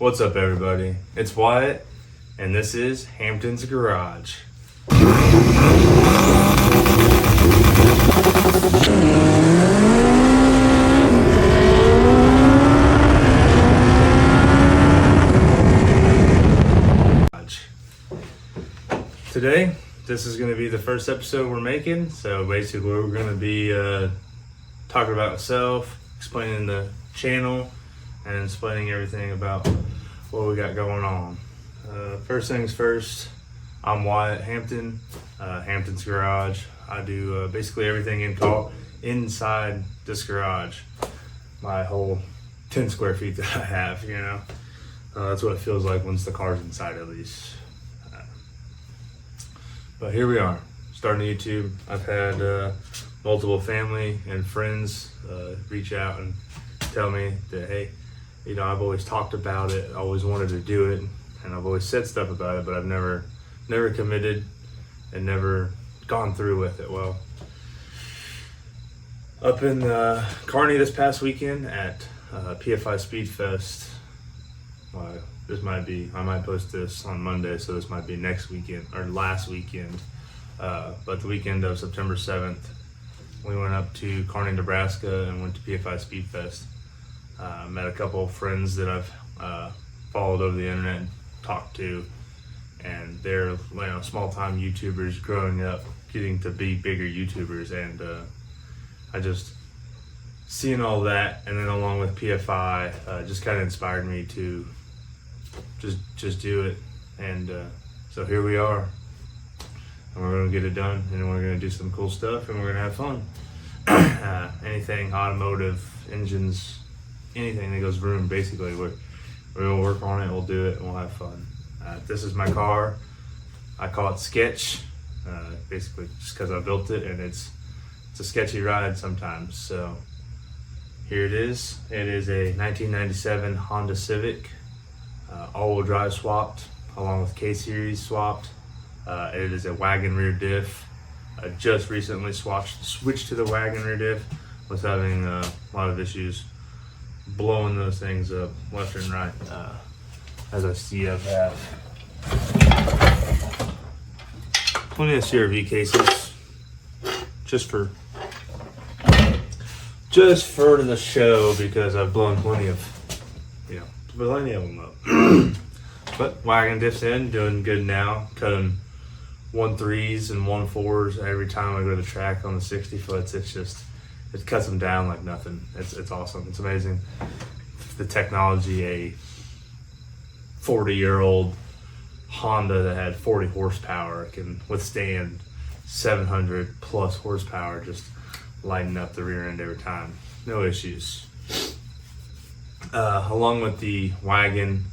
What's up, everybody? It's Wyatt, and this is Hampton's Garage. Today, this is going to be the first episode we're making, so basically we're going to be talking about myself, explaining the channel, and explaining everything about what we got going on. First things first, I'm Wyatt Hampton, Hampton's Garage. I do basically everything inside this garage. My whole 10 square feet that I have, you know. That's what it feels like once the car's inside, at least. But here we are, starting YouTube. I've had multiple family and friends reach out and tell me that, hey, you know, I've always talked about it, I always wanted to do it, and I've always said stuff about it, but I've never committed and never gone through with it. Well, up in Kearney this past weekend at Pfi SpeedFest, well, I might post this on Monday, so this might be next weekend or last weekend. But the weekend of September 7th, we went up to Kearney, Nebraska, and went to Pfi SpeedFest. Met a couple of friends that I've followed over the internet and talked to, and they're, you know, small-time YouTubers growing up, getting to be bigger YouTubers, and I just seeing all that, and then along with PFI, just kind of inspired me to just do it, and so here we are, and we're gonna get it done, and we're gonna do some cool stuff, and we're gonna have fun. Anything automotive, engines, anything that goes vroom, basically we're gonna work on it, we'll do it, and we'll have fun. This is my car. I call it Sketch, basically just because I built it, and it's a sketchy ride sometimes. So here it is. It is a 1997 Honda Civic, all-wheel drive swapped, along with K-Series swapped. It is a wagon rear diff. I just recently switched to the wagon rear diff. Was having a lot of issues blowing those things up left and right. As I see, I've had plenty of CRV cases just for the show, because I've blown plenty of them up. But wagon diffs in, doing good now. Cutting 1.3s and 1.4s every time I go to the track on the 60 foots. It cuts them down like nothing. It's awesome. It's amazing. The technology, a 40-year-old Honda that had 40 horsepower can withstand 700 plus horsepower, just lighting up the rear end every time. No issues. Along with the wagon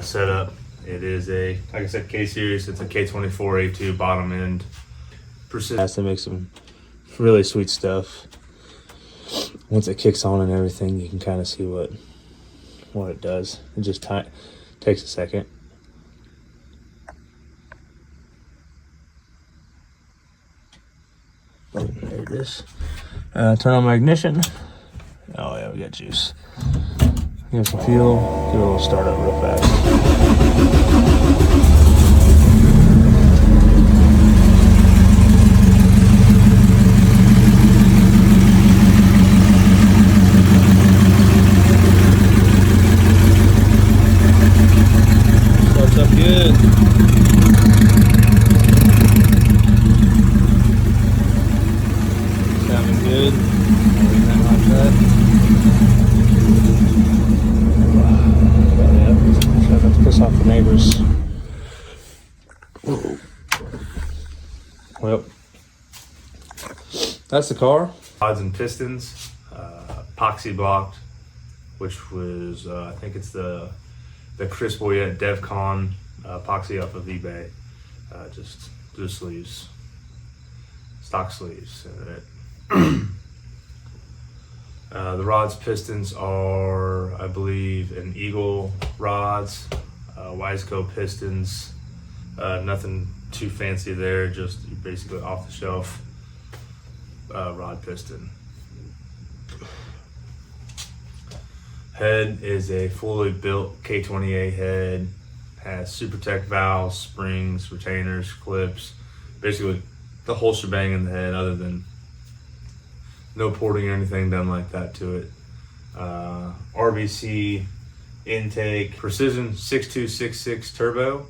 setup, it is a, like I said, K-Series. It's a K24A2 bottom end. Has to make some really sweet stuff. Once it kicks on and everything, you can kind of see what it does. It just takes a second. There it is. Turn on my ignition. Oh yeah, we got juice. Give some fuel. Give it a little start up real fast. Starts up good. Sounding good. Everything like that. Try not to piss off the neighbors. Well, that's the car. Rods and pistons, epoxy blocked, which was I think it's the Chris Boyette DevCon epoxy off of eBay. Just sleeves, stock sleeves. The rods, pistons are, I believe, an Eagle rods, Wiseco pistons. Nothing too fancy there, just basically off the shelf rod piston. Head is a fully built K28 head, has SuperTech valves, springs, retainers, clips, basically the whole shebang in the head, other than no porting or anything done like that to it. RBC intake, precision 6266 turbo.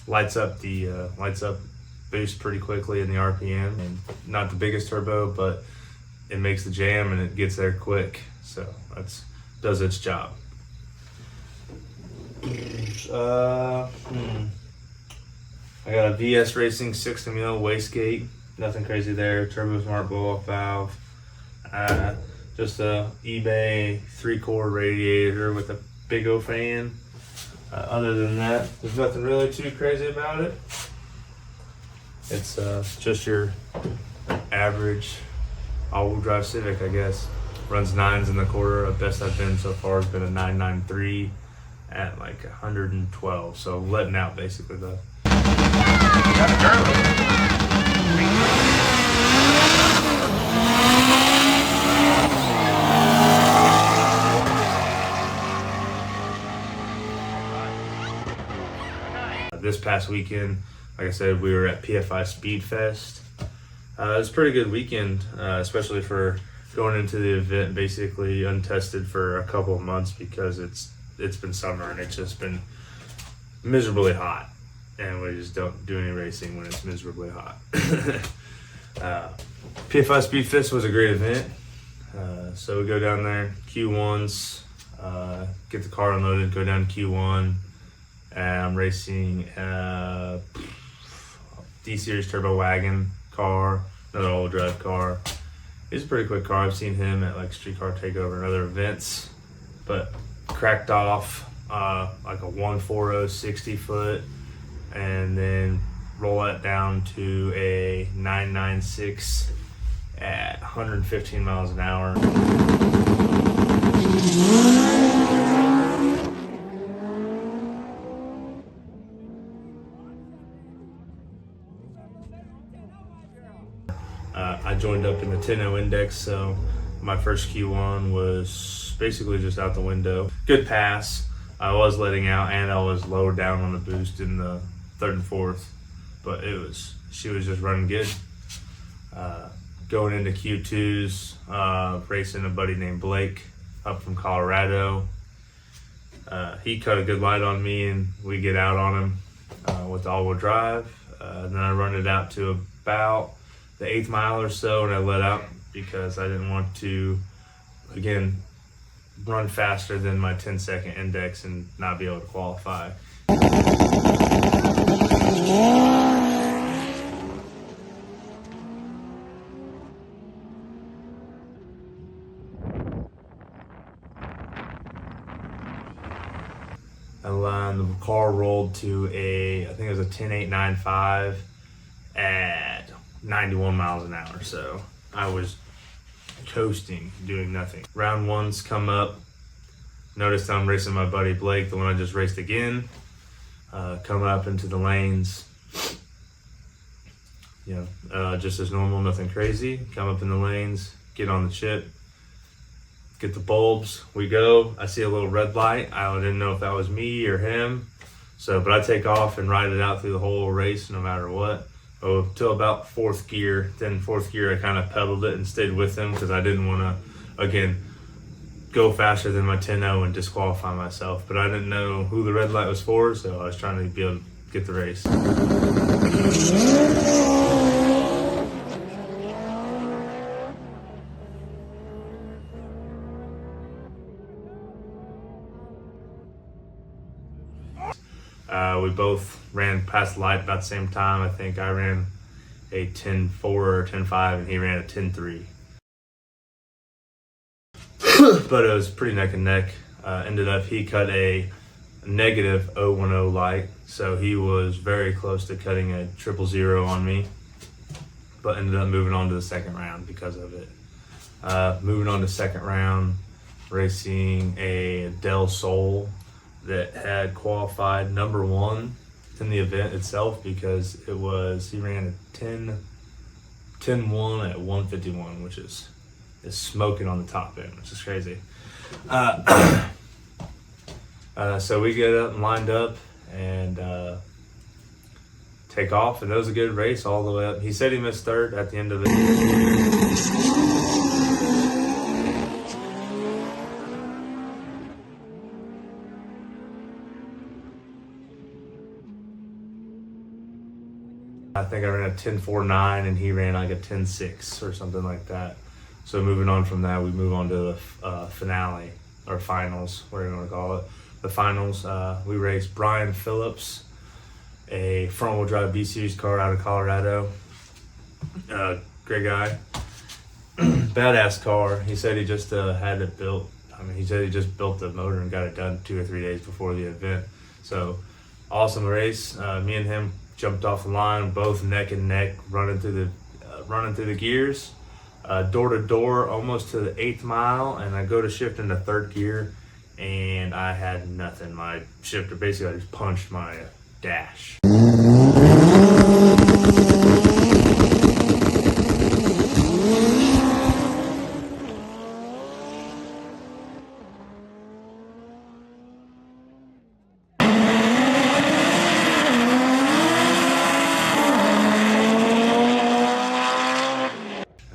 Lights up boost pretty quickly in the RPM, and not the biggest turbo, but it makes the jam and it gets there quick, so does its job. I got a VS Racing 60 mil wastegate, nothing crazy there. Turbo Smart blow-off valve. Just a eBay 3-core radiator with a big O fan. Other than that, there's nothing really too crazy about it. It's just your average all-wheel drive Civic, I guess. Runs 9s in the quarter. The best I've been so far has been a 993 at like 112. So letting out basically though. This past weekend, like I said, we were at Pfi SpeedFest. It was a pretty good weekend, especially for going into the event basically untested for a couple of months, because it's been summer and it's just been miserably hot, and we just don't do any racing when it's miserably hot. PFI SpeedFest was a great event. So we go down there, Q1s, get the car unloaded, go down to Q1, and I'm racing D Series turbo wagon car, another all-wheel drive car. He's a pretty quick car. I've seen him at like Streetcar Takeover and other events, but cracked off like a 140 60 foot, and then roll that down to a 996 at 115 miles an hour. I joined up in the 10-0 index, so my first Q1 was basically just out the window. Good pass. I was letting out, and I was lower down on the boost in the third and fourth, but she was just running good. Going into Q2s, racing a buddy named Blake up from Colorado. He cut a good light on me, and we get out on him with the all-wheel drive. Then I run it out to about the 8th mile or so, and I let out because I didn't want to, again, run faster than my 10-second index and not be able to qualify. And the car rolled to I think it was a 10.895 at 91 miles an hour. So I was coasting, doing nothing. Round ones come up. Noticed I'm racing my buddy Blake, the one I just raced again. Coming up into the lanes, just as normal, nothing crazy. Come up in the lanes, get on the chip, get the bulbs. We go. I see a little red light. I didn't know if that was me or him. But I take off and ride it out through the whole race, no matter what. Till about 4th gear. Then 4th gear, I kind of pedaled it and stayed with him because I didn't want to, again, go faster than my 10-0 and disqualify myself. But I didn't know who the red light was for, so I was trying to be able to get the race. We both ran past the light about the same time. I think I ran a 10.4 or 10.5 and he ran a 10.3. But it was pretty neck and neck. Ended up he cut a negative 010 light, so he was very close to cutting a 000 on me, but ended up moving on to the second round because of it. Moving on to second round, racing a Del Sol that had qualified number 1 in the event itself because he ran a 10.1 at 151, which is is smoking on the top end, which is crazy. So we get up and lined up and take off, and it was a good race all the way up. He said he missed third at the end of it. I think I ran a 10.49 and he ran like a 10.6 or something like that. So moving on from that, we move on to the finale, or finals, whatever you want to call it. The finals, we raced Brian Phillips, a front-wheel drive B Series car out of Colorado. Great guy. Badass car. He said he just had it built. I mean, he said he just built the motor and got it done 2 or 3 days before the event. So awesome race. Me and him jumped off the line, both neck and neck, running through the gears, door to door, almost to the 8th mile, and I go to shift into 3rd gear, and I had nothing. My shifter basically, I just punched my dash.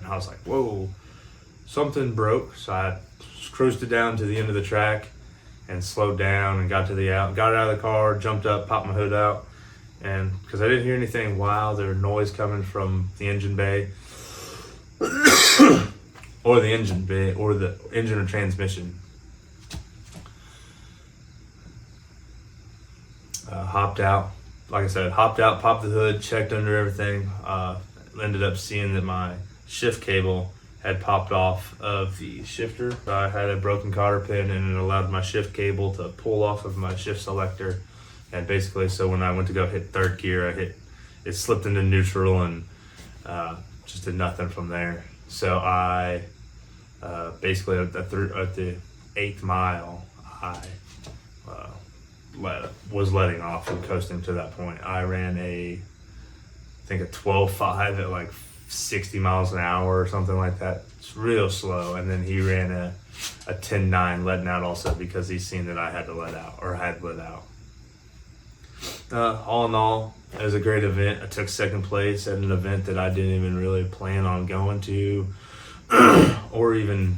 I was like, whoa, something broke. So I cruised it down to the end of the track and slowed down and got it out of the car, jumped up, popped my hood out. And because I didn't hear anything wild, there was noise coming from the engine bay or the engine bay or the engine or transmission. Hopped out, like I said, popped the hood, checked under everything. Ended up seeing that my shift cable had popped off of the shifter. I had a broken cotter pin, and it allowed my shift cable to pull off of my shift selector. And basically, so when I went to go hit 3rd gear, it slipped into neutral and just did nothing from there. So I basically at the 8th mile, I was letting off and coasting to that point. I ran I think a 12.5 at like 60 miles an hour or something like that. It's real slow. And then he ran a 10.9 letting out also, because he's seen that I had let out. All in all, it was a great event. I took 2nd place at an event that I didn't even really plan on going to or even,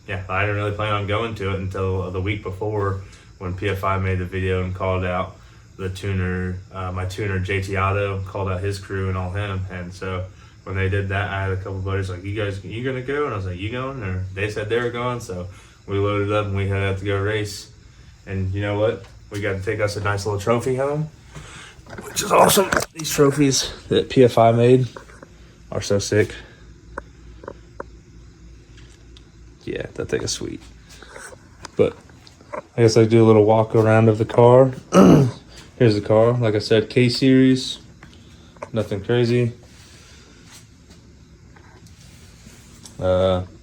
I didn't really plan on going to it until the week before, when PFI made the video and called out the tuner, my tuner JT Otto, called out his crew and all him. And so when they did that, I had a couple buddies like, you gonna go? And I was like, you going? Or they said they were going. So we loaded up and we headed out to go race. And you know what? We got to take us a nice little trophy home, which is awesome. These trophies that PFI made are so sick. Yeah, that thing is sweet. But I guess I do a little walk around of the car. Here's the car. Like I said, K series. Nothing crazy.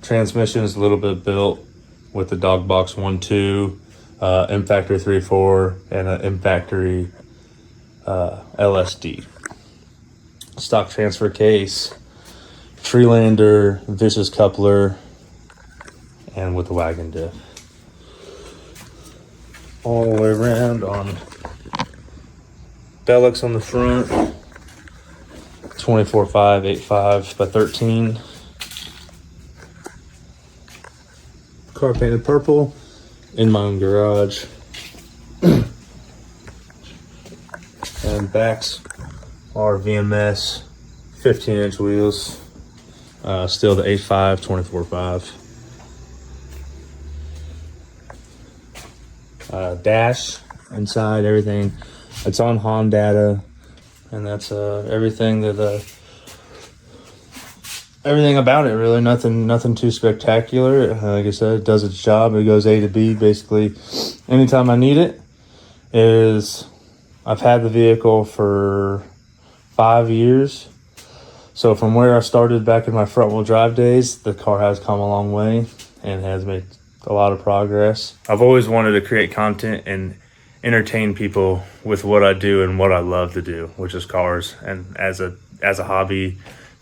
Transmission is a little bit built with the dog box 1.2, M Factory 3.4, and an M Factory LSD. Stock transfer case, Freelander, vicious coupler, and with the wagon diff. All the way around on Bellix on the front, 24.5, 8.5 by 13. Car painted purple in my own garage. And backs are VMS 15-inch wheels. Still the 8.5, 24.5. Dash inside, everything. It's on HON data, and that's everything everything about it, really. Nothing too spectacular. Like I said, it does its job. It goes A to B basically anytime I need it. I've had the vehicle for 5 years. So from where I started back in my front wheel drive days, the car has come a long way and has made a lot of progress. I've always wanted to create content and entertain people with what I do and what I love to do, which is cars, and as a hobby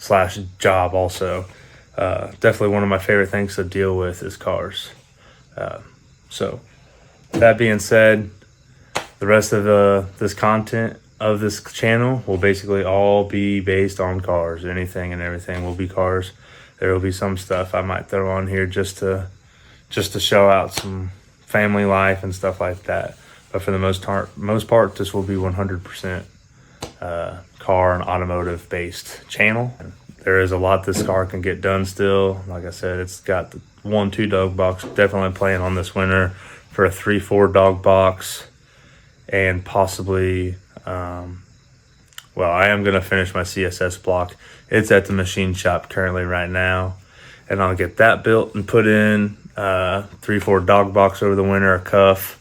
/ job also. Definitely one of my favorite things to deal with is cars. So that being said, the rest of this content of this channel will basically all be based on cars. Anything and everything will be cars. There will be some stuff I might throw on here just to show out some family life and stuff like that. But for the most part, this will be 100% car and automotive based channel. There is a lot this car can get done still. Like I said, it's got the 1-2 dog box. Definitely planning on this winter for a 3-4 dog box, and possibly, well, I am gonna finish my CSS block. It's at the machine shop currently right now, and I'll get that built and put in 3-4 dog box over the winter, a cuff.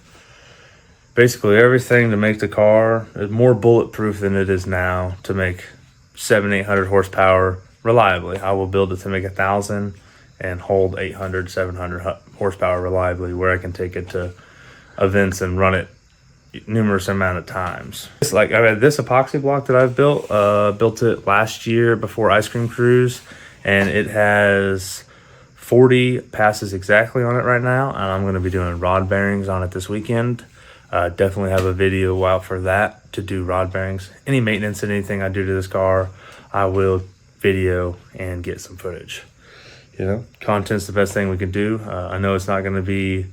Basically everything to make the car more bulletproof than it is now to make 700-800 horsepower reliably. I will build it to make 1,000 and hold 800-700 horsepower reliably, where I can take it to events and run it numerous amount of times. It's like I had this epoxy block that I've built it last year before Ice Cream Cruise, and it has 40 passes exactly on it right now, and I'm going to be doing rod bearings on it this weekend. Definitely have a video out for that to do rod bearings. Any maintenance and anything I do to this car, I will video and get some footage. You know, content's the best thing we can do. I know it's not going to be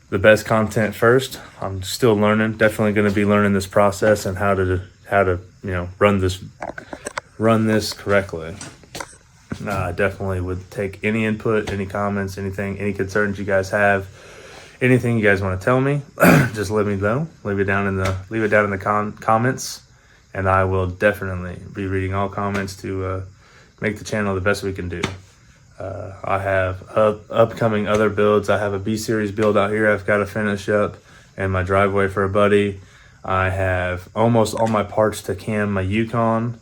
the best content first. I'm still learning. Definitely going to be learning this process and how to you know, run this correctly. I definitely would take any input, any comments, anything, any concerns you guys have. Anything you guys want to tell me, just let me know. Leave it down in the comments, and I will definitely be reading all comments to make the channel the best we can do. I have upcoming other builds. I have a B series build out here I've got to finish up, and my driveway for a buddy. I have almost all my parts to cam my Yukon.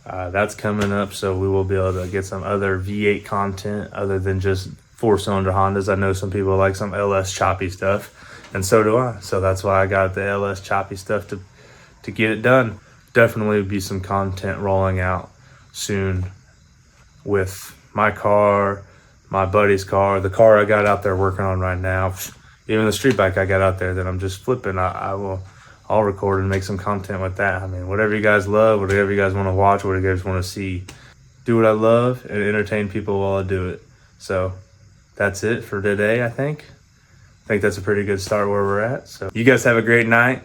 That's coming up, so we will be able to get some other V8 content other than just 4-cylinder Hondas. I know some people like some LS choppy stuff, and so do I. So that's why I got the LS choppy stuff to get it done. Definitely be some content rolling out soon with my car, my buddy's car, the car I got out there working on right now, even the street bike I got out there that I'm just flipping. I'll record and make some content with that. I mean, whatever you guys love, whatever you guys want to watch, whatever you guys want to see, do what I love and entertain people while I do it. So that's it for today, I think. I think that's a pretty good start where we're at. So you guys have a great night.